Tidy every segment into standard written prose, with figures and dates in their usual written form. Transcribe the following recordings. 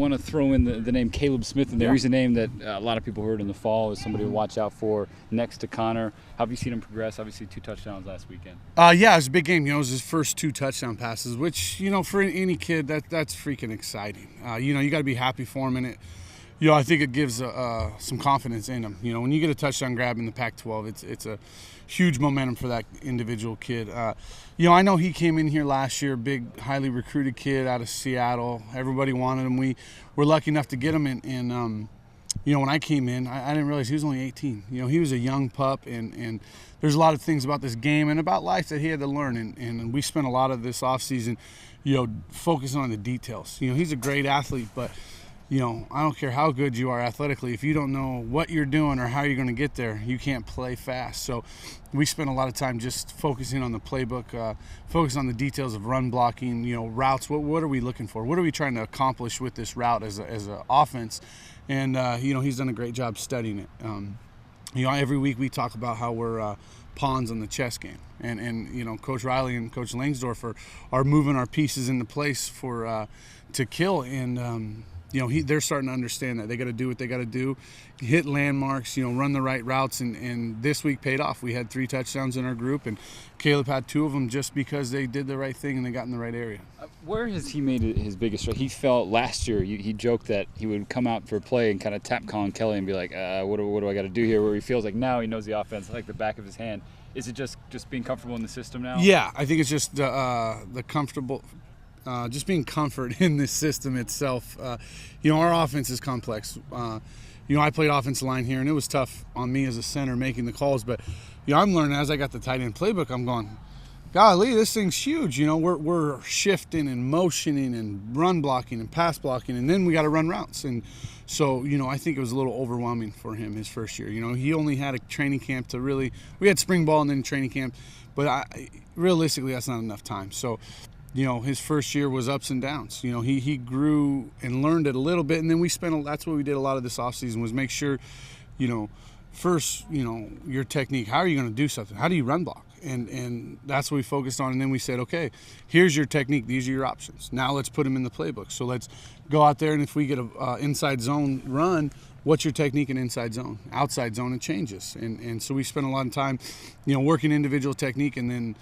want to throw in the name Caleb Smith in there. Yeah. He's a name that a lot of people heard in the fall as somebody to watch out for next to Connor. How have you seen him progress? Obviously 2 touchdowns last weekend. Yeah, it was a big game. It was his first 2 touchdown passes, which, for any kid, that's freaking exciting. You got to be happy for him, and it, I think it gives some confidence in him. When you get a touchdown grab in the Pac-12, it's a huge momentum for that individual kid. I know he came in here last year, big, highly recruited kid out of Seattle. Everybody wanted him. We were lucky enough to get him, and when I came in, I didn't realize he was only 18. He was a young pup, and there's a lot of things about this game and about life that he had to learn, and we spent a lot of this offseason, focusing on the details. He's a great athlete, but I don't care how good you are athletically. If you don't know what you're doing or how you're going to get there, you can't play fast. So we spent a lot of time just focusing on the playbook, focus on the details of run blocking, routes. What are we looking for? What are we trying to accomplish with this route as an offense? And, he's done a great job studying it. Every week we talk about how we're pawns on the chess game. And Coach Riley and Coach Langsdorf are moving our pieces into place to kill. And, they're starting to understand that they got to do what they got to do, hit landmarks, run the right routes, and this week paid off. We had 3 touchdowns in our group, and Caleb had 2 of them just because they did the right thing and they got in the right area. Where has he made his biggest stride? He felt last year, he joked that he would come out for a play and kind of tap Colin Kelly and be like, what do I got to do here? Where he feels like now he knows the offense like the back of his hand. Is it just being comfortable in the system now? Yeah, I think it's just the comfortable. Just being comfort in this system itself. Our offense is complex. I played offensive line here, and it was tough on me as a center making the calls. But, I'm learning as I got the tight end playbook, I'm going, golly, this thing's huge. We're shifting and motioning and run blocking and pass blocking, and then we got to run routes. And so, I think it was a little overwhelming for him his first year. He only had a training camp to really – we had spring ball and then training camp. But realistically, that's not enough time. So – his first year was ups and downs. He grew and learned it a little bit, and then that's what we did a lot of this offseason was make sure, first, your technique. How are you going to do something? How do you run block? And that's what we focused on, and then we said, okay, here's your technique. These are your options. Now let's put them in the playbook. So let's go out there, and if we get a inside zone run, what's your technique in inside zone? Outside zone, it changes. And so we spent a lot of time, working individual technique and then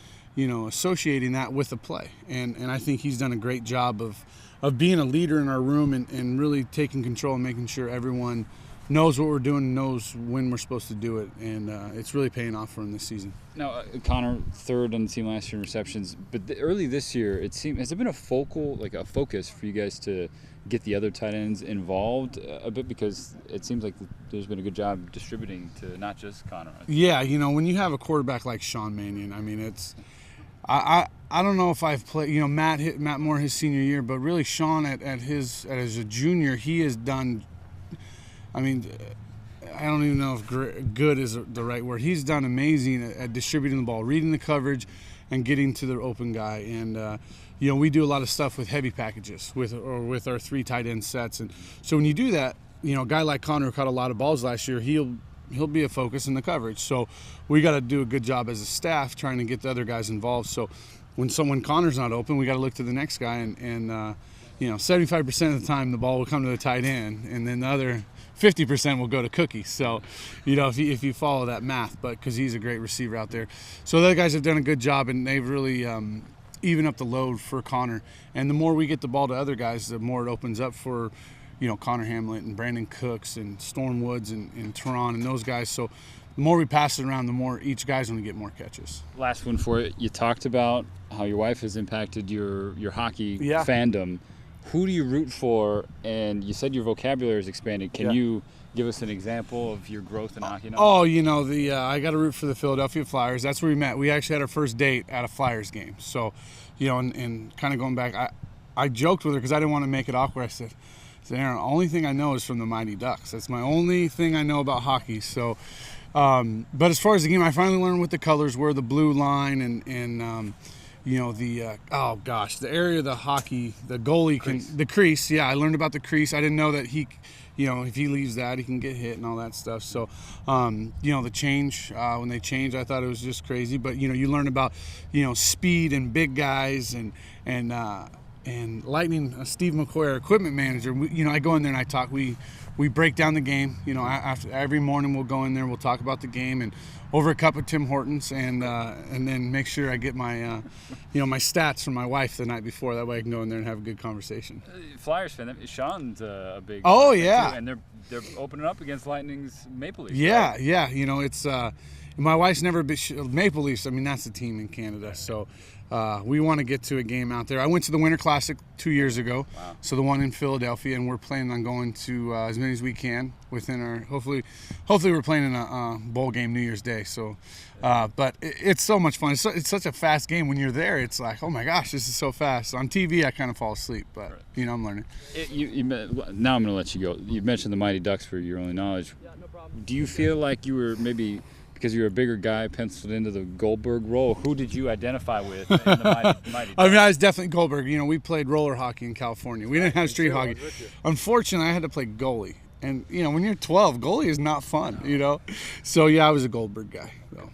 associating that with the play. And I think he's done a great job of being a leader in our room and really taking control and making sure everyone knows what we're doing and knows when we're supposed to do it. And it's really paying off for him this season. Now, Connor, 3rd on the team last year in receptions. But early this year, has it been a focus for you guys to get the other tight ends involved a bit? Because it seems like there's been a good job distributing to not just Connor. Yeah, when you have a quarterback like Sean Mannion, it's – I don't know if I've played, Matt Moore his senior year, but really Sean as a junior, he has done, I don't even know if good is the right word. He's done amazing at distributing the ball, reading the coverage, and getting to the open guy. And, we do a lot of stuff with heavy packages with our 3 tight end sets. And so when you do that, a guy like Connor who caught a lot of balls last year, he'll be a focus in the coverage. So we got to do a good job as a staff trying to get the other guys involved. So when Connor's not open, we got to look to the next guy. And 75% of the time the ball will come to the tight end, and then the other 50% will go to Cookie. So, if you follow that math, but because he's a great receiver out there. So the other guys have done a good job, and they've really evened up the load for Connor. And the more we get the ball to other guys, the more it opens up for Connor Hamlett and Brandon Cooks and Storm Woods and Teron and those guys. So the more we pass it around, the more each guy's going to get more catches. Last one for you. You talked about how your wife has impacted your hockey fandom. Who do you root for? And you said your vocabulary is expanded. Can you give us an example of your growth in hockey now? Oh, I got to root for the Philadelphia Flyers. That's where we met. We actually had our first date at a Flyers game. So, and kind of going back, I joked with her because I didn't want to make it awkward. I said, Aaron, the only thing I know is from the Mighty Ducks. That's my only thing I know about hockey. So, but as far as the game, I finally learned what the colors were, the blue line and the area of the hockey, the goalie the crease. Yeah, I learned about the crease. I didn't know that he, if he leaves that, he can get hit and all that stuff. So, the change, when they changed, I thought it was just crazy. But, you learn about, speed and big guys and and Lightning, Steve McCoy, our equipment manager, I go in there and I talk. We break down the game. After every morning we'll go in there, we'll talk about the game, and over a cup of Tim Hortons, and then make sure I get my my stats from my wife the night before. That way I can go in there and have a good conversation. Flyers fan, Sean's a big. Oh yeah, too, and they're opening up against Lightning's Maple Leafs. Yeah, right? yeah. It's my wife's never been Maple Leafs. I mean, that's the team in Canada, so. We want to get to a game out there. I went to the Winter Classic 2 years ago, wow. So the one in Philadelphia, and we're planning on going to as many as we can within our. Hopefully, we're playing in a bowl game New Year's Day. So, but it's so much fun. It's such a fast game. When you're there, it's like, oh my gosh, this is so fast. On TV, I kind of fall asleep, but right. I'm learning. Now I'm going to let you go. You mentioned the Mighty Ducks for your only knowledge. Do you feel like you were maybe, because you're a bigger guy, penciled into the Goldberg role? Who did you identify with in the Mighty I mean, I was definitely Goldberg. We played roller hockey in California. We didn't have street hockey. Unfortunately, I had to play goalie. And, when you're 12, goalie is not fun, So, yeah, I was a Goldberg guy. So.